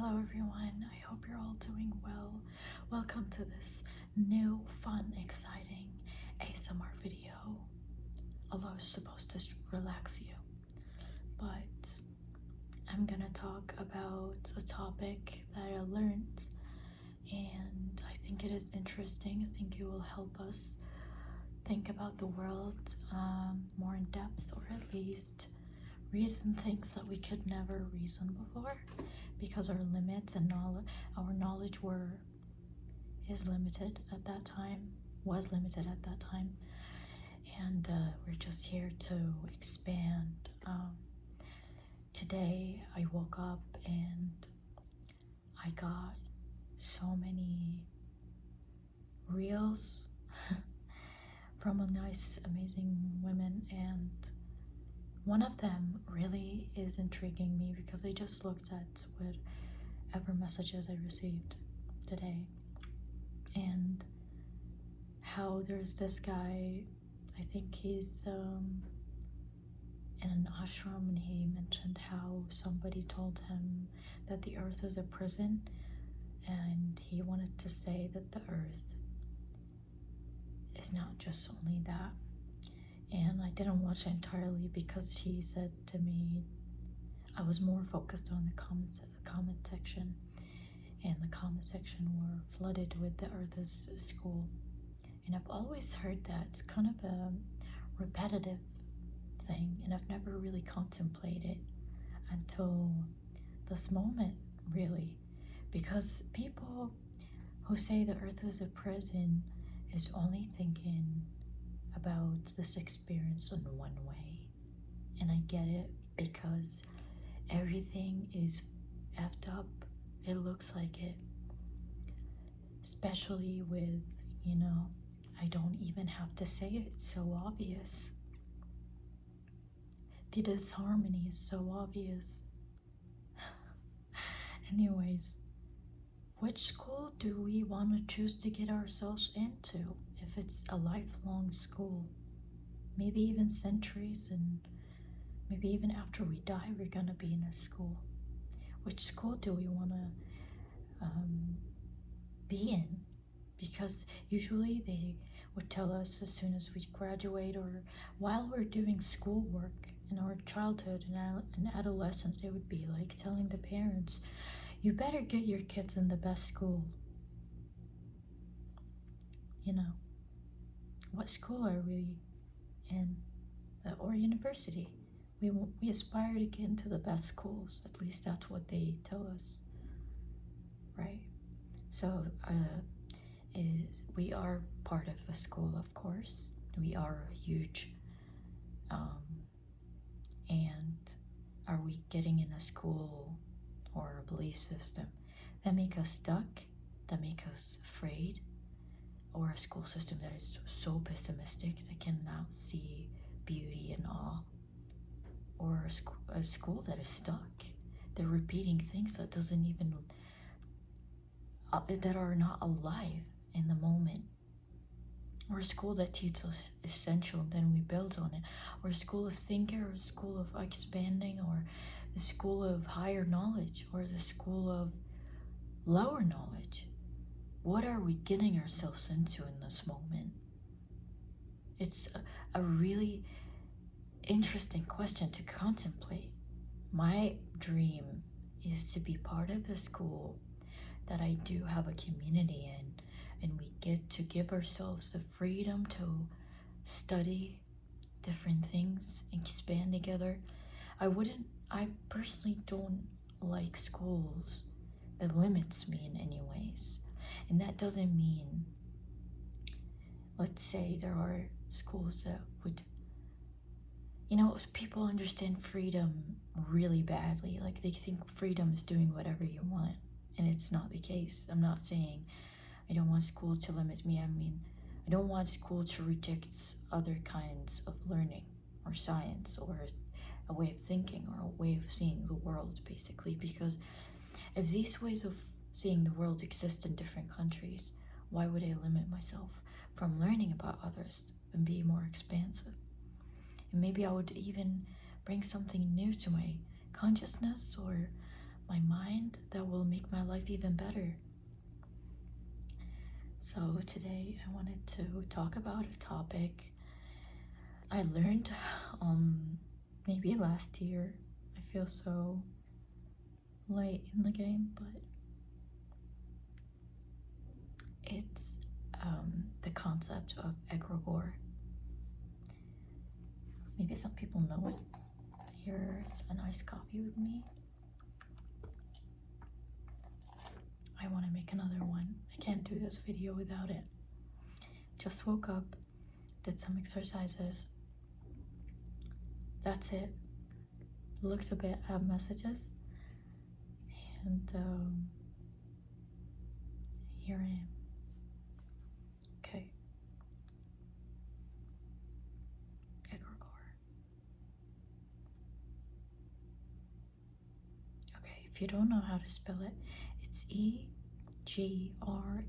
Hello everyone, I hope you're all doing well. Welcome to this new, fun, exciting ASMR video. Although it's supposed to relax you. But I'm gonna talk about a topic that I learned and I think it is interesting. I think it will help us think about the world more in depth, or at least reason things that we could never reason before, because our limits and our knowledge was limited at that time, and we're just here to expand. Today I woke up and I got so many reels from a nice, amazing women, and one of them really is intriguing me because I just looked at whatever messages I received today, and how there's this guy, I think he's in an ashram, and he mentioned how somebody told him that the earth is a prison, and he wanted to say that the earth is not just only that. And I didn't watch it entirely because he said to me, I was more focused on the comment section, and the comment section were flooded with the earth is school. And I've always heard that it's kind of a repetitive thing, and I've never really contemplated until this moment, really, because people who say the earth is a prison is only thinking about this experience in one way. And I get it, because everything is effed up. It looks like it, especially with, I don't even have to say it, it's so obvious. The disharmony is so obvious. Anyways, which school do we want to choose to get ourselves into? If it's a lifelong school, maybe even centuries, and maybe even after we die we're gonna be in a school. Which school do we want to be in? Because usually they would tell us as soon as we graduate, or while we're doing schoolwork in our childhood and adolescence, they would be like telling the parents, you better get your kids in the best school. What school are we in? Or university? We aspire to get into the best schools. At least that's what they tell us, right? So we are part of the school, of course. We are huge. And are we getting in a school or a belief system that make us stuck, that make us afraid, or a school system that is so pessimistic that cannot see beauty and awe, or a school that is stuck, they're repeating things that doesn't even that are not alive in the moment, or a school that teaches us essential, then we build on it, or a school of thinking, or a school of expanding, or the school of higher knowledge, or the school of lower knowledge. What are we getting ourselves into in this moment? It's a really interesting question to contemplate. My dream is to be part of the school that I do have a community in, and we get to give ourselves the freedom to study different things, expand together. I personally don't like schools that limits me in any ways. And that doesn't mean, let's say there are schools that would, if people understand freedom really badly, like they think freedom is doing whatever you want, and it's not the case. I'm not saying I don't want school to limit me. I mean, I don't want school to reject other kinds of learning, or science, or a way of thinking, or a way of seeing the world, basically. Because if these ways of seeing the world exist in different countries, why would I limit myself from learning about others and be more expansive? And maybe I would even bring something new to my consciousness or my mind that will life even better. So today I wanted to talk about a topic I learned maybe last year. I feel so late in the game, but it's the concept of egregore. Maybe some people know it. Here's a nice coffee with me. I want to make another one. I can't do this video without it. Just woke up, did some exercises. That's it. Looked a bit at messages, and here I am. Okay. Egregore. Okay, if you don't know how to spell it, it's Egregore.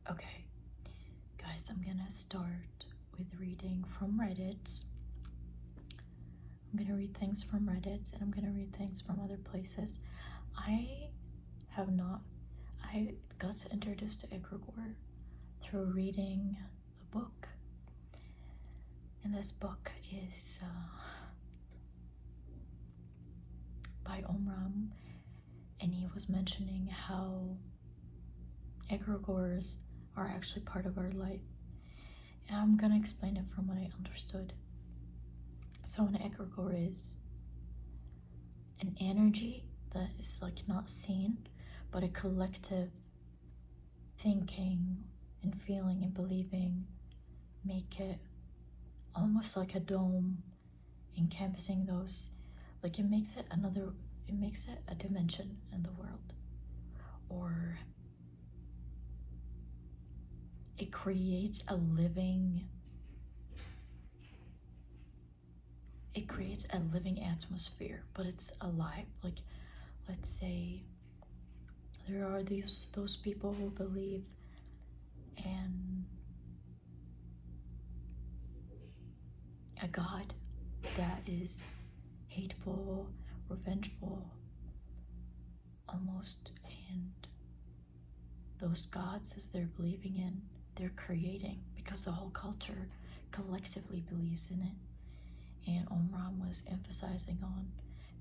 Okay, guys, I'm gonna start with reading from Reddit. I'm gonna read things from Reddit, and I'm gonna read things from other places. I got introduced to Egregore through reading a book. And this book is by Omram, and he was mentioning how egregores are actually part of our life. And I'm gonna explain it from what I understood. So an egregore is an energy that is like not seen, but a collective thinking and feeling and believing make it almost like a dome encompassing those, like it makes it a dimension in the world, or it creates a living atmosphere, but it's alive. Like, let's say there are those people who believe in a god that is hateful, revengeful, almost, and those gods that they're believing in, they're creating because the whole culture collectively believes in it. And Omram was emphasizing on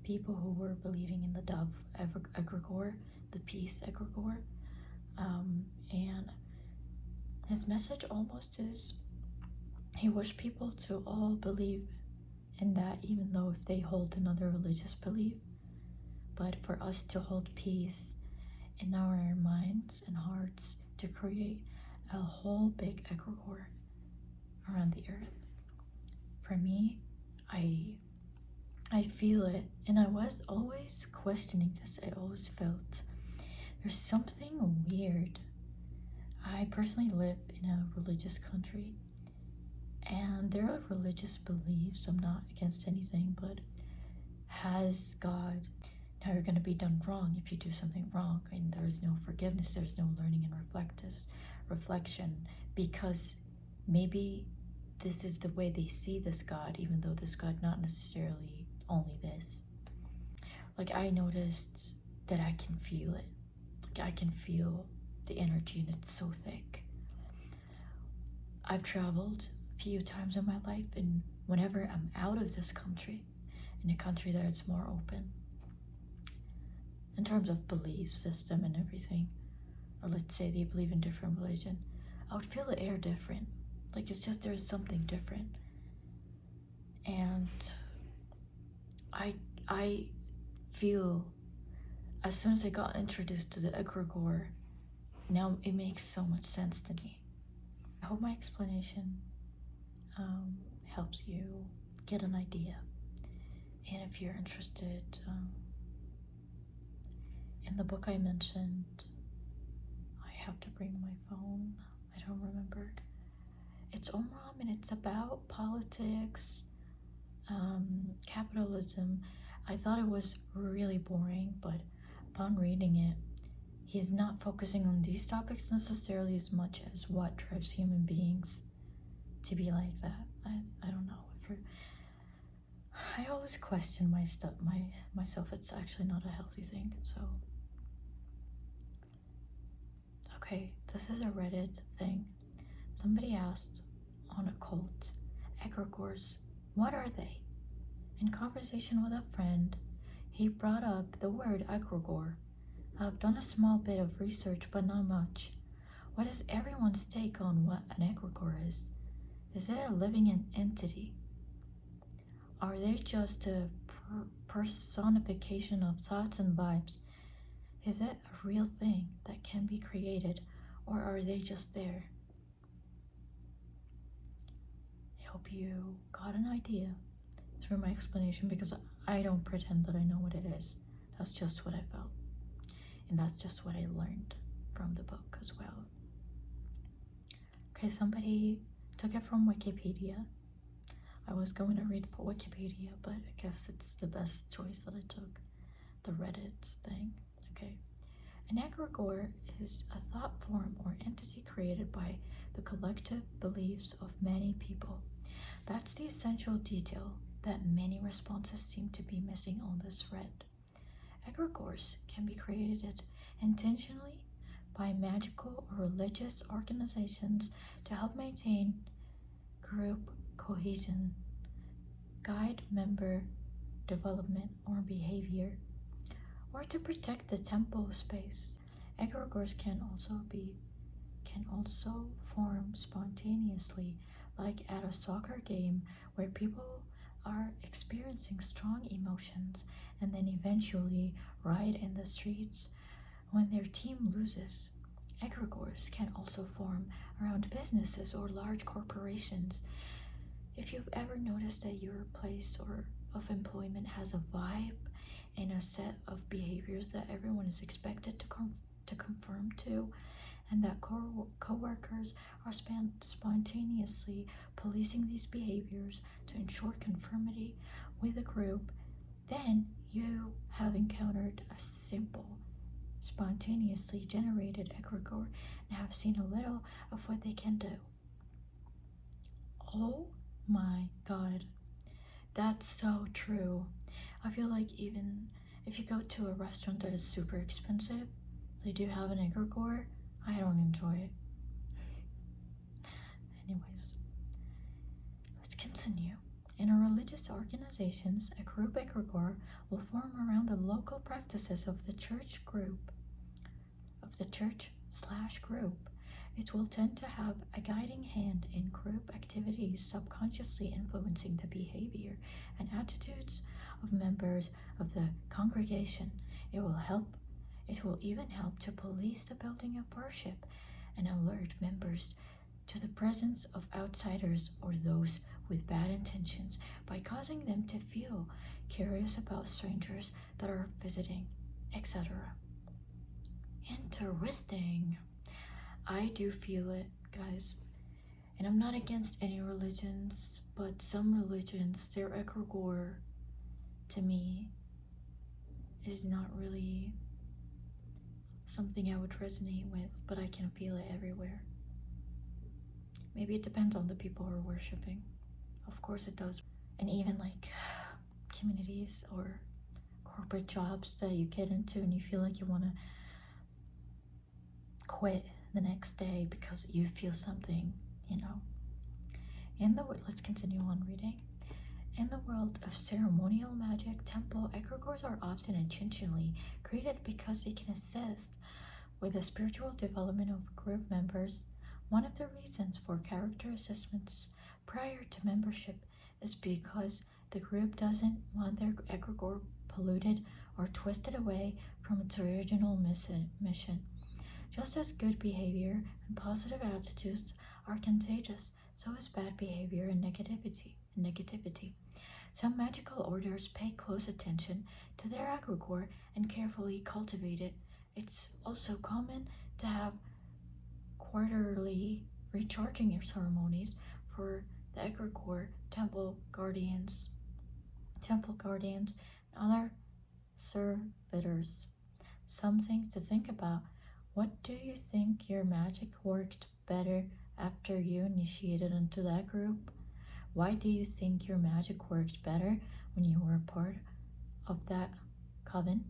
people who were believing in the dove egregore, the peace egregore, and his message almost is he wished people to all believe in that, even though if they hold another religious belief, but for us to hold peace in our minds and hearts to create a whole big egregore around the earth. For me, I feel it, and I was always questioning this. I always felt there's something weird. I personally live in a religious country, and there are religious beliefs. I'm not against anything, but has God, now you're going to be done wrong if you do something wrong, and there's no forgiveness, there's no learning and reflection, because maybe this is the way they see this God, even though this God not necessarily only this. Like, I noticed that I can feel it. Like, I can feel the energy, and it's so thick. I've traveled a few times in my life, and whenever I'm out of this country, in a country that it's more open in terms of belief system and everything, or let's say they believe in different religion, I would feel the air different. Like, it's just there's something different. And I feel as soon as I got introduced to the egregore, now it makes so much sense to me. I hope my explanation helps you get an idea. And if you're interested in the book I mentioned, I have to bring my phone. I don't remember. It's Omram, and it's about politics, capitalism. I thought it was really boring, but upon reading it, he's not focusing on these topics necessarily as much as what drives human beings to be like that. I don't know. I always question myself. It's actually not a healthy thing. So okay, this is a Reddit thing. Somebody asked on a cult, egregores, what are they? In conversation with a friend, he brought up the word egregore. I've done a small bit of research, but not much. What is everyone's take on what an egregore is? Is it a living entity? Are they just a personification of thoughts and vibes? Is it a real thing that can be created, or are they just there? I hope you got an idea through my explanation, because I don't pretend that I know what it is. That's just what I felt. And that's just what I learned from the book as well. Okay, somebody took it from Wikipedia. I was going to read Wikipedia, but I guess it's the best choice that I took. The Reddit's thing. Okay. An egregore is a thought form or entity created by the collective beliefs of many people. That's the essential detail that many responses seem to be missing on this thread. Egregores can be created intentionally by magical or religious organizations to help maintain group cohesion, guide member development or behavior, or to protect the temple space. Egregores can also form spontaneously, like at a soccer game where people are experiencing strong emotions and then eventually riot in the streets when their team loses. Egregores can also form around businesses or large corporations. If you've ever noticed that your place or of employment has a vibe and a set of behaviors that everyone is expected to conform to, and that co-workers are spontaneously policing these behaviors to ensure conformity with the group, then you have encountered a simple, spontaneously generated egregore and have seen a little of what they can do. Oh my god, that's so true. I feel like even if you go to a restaurant that is super expensive, they do have an egregore. I don't enjoy it. Anyways, let's continue. In our religious organizations, a group egregore will form around the local practices of the church slash group. It will tend to have a guiding hand in group activities, subconsciously influencing the behavior and attitudes of members of the congregation. It will even help to police the building of worship and alert members to the presence of outsiders or those with bad intentions by causing them to feel curious about strangers that are visiting, etc. Interesting. I do feel it, guys. And I'm not against any religions, but some religions, their egregore, to me, is not really something I would resonate with, but I can feel it everywhere. Maybe it depends on the people who are worshiping. Of course it does. And even like communities or corporate jobs that you get into and you feel like you want to quit the next day because you feel something, you know. Let's continue on reading. In the world of ceremonial magic, temple egregores are often intentionally created because they can assist with the spiritual development of group members. One of the reasons for character assessments prior to membership is because the group doesn't want their egregore polluted or twisted away from its original mission. Just as good behavior and positive attitudes are contagious, so is bad behavior and negativity. Some magical orders pay close attention to their egregore and carefully cultivate it. It's also common to have quarterly recharging ceremonies for the egregore, temple guardians, and other servitors. Something to think about. What do you think your magic worked better after you initiated into that group? Why do you think your magic worked better when you were a part of that coven?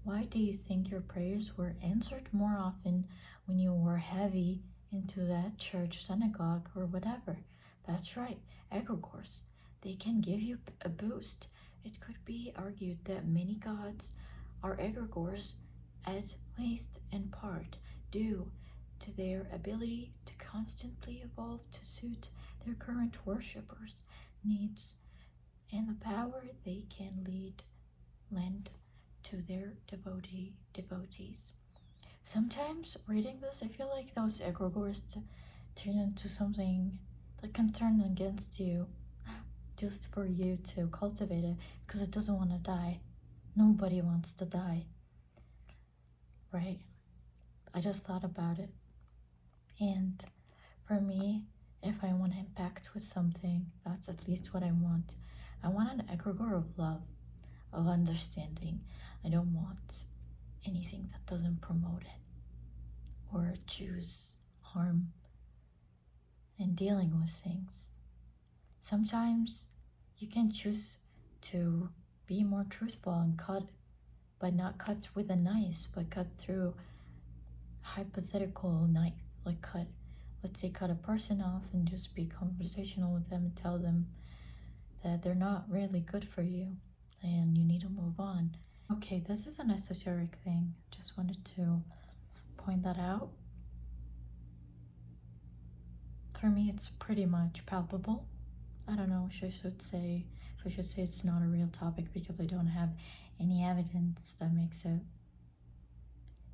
Why do you think your prayers were answered more often when you were heavy into that church, synagogue, or whatever? That's right, egregores. They can give you a boost. It could be argued that many gods are egregores, at least in part, due to their ability to constantly evolve to suit their current worshippers' needs and the power they can lend to their devotees. Sometimes reading this, I feel like those egregores turn into something that can turn against you just for you to cultivate it because it doesn't want to die. Nobody wants to die, right? I just thought about it. And for me, if I want impact with something, that's at least what I want. I want an egregore of love, of understanding. I don't want anything that doesn't promote it or choose harm in dealing with things. Sometimes you can choose to be more truthful and cut, but not cut with a knife, but cut through hypothetical knife. Like let's say cut a person off and just be conversational with them and tell them that they're not really good for you and you need to move on. Okay, this is an esoteric thing. Just wanted to point that out. For me, it's pretty much palpable. I don't know if I should say it's not a real topic because I don't have any evidence that makes it.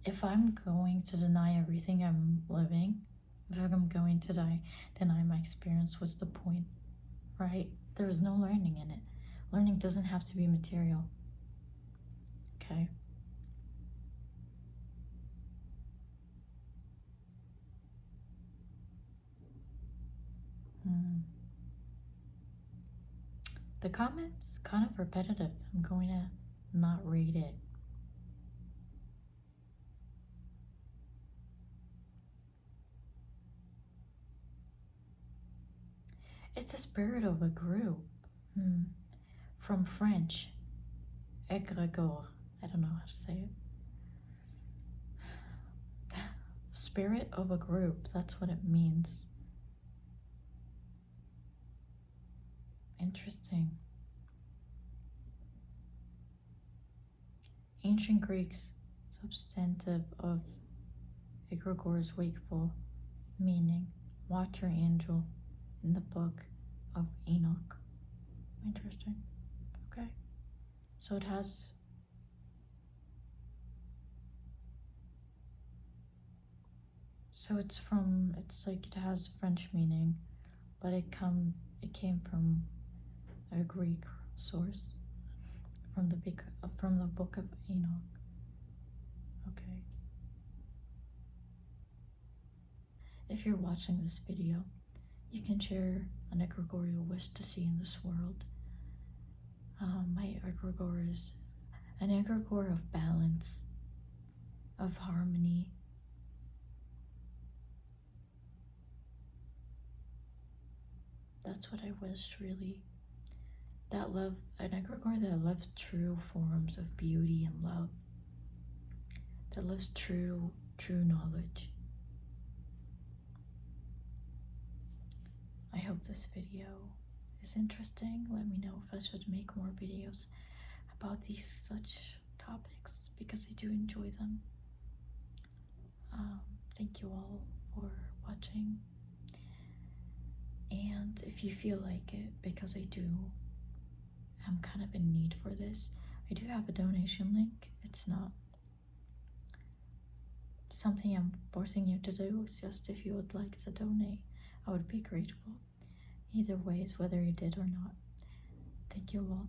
If I'm going to deny everything I'm living, if I'm going to deny my experience, what's the point, right? There is no learning in it. Learning doesn't have to be material. Okay? The comment's kind of repetitive. I'm going to not read it. It's the spirit of a group. From French, Egregore. I don't know how to say it. Spirit of a group, that's what it means. Interesting. Ancient Greeks, substantive of Egregore's wakeful, meaning watcher angel in the book of Enoch. Interesting. Okay. So it has it has French meaning, but it came from a Greek source from the book of Enoch. Okay. If you're watching this video, you can share an egregore you wish to see in this world. My egregore is an egregore of balance, of harmony. That's what I wish, really. An egregore that loves true forms of beauty and love, that loves true knowledge. I hope this video is interesting. Let me know if I should make more videos about these such topics because I do enjoy them. Thank you all for watching. And if you feel like it, because I'm kind of in need for this, I do have a donation link. It's not something I'm forcing you to do. It's just if you would like to donate, I would be grateful. Either ways, whether you did or not. Thank you all.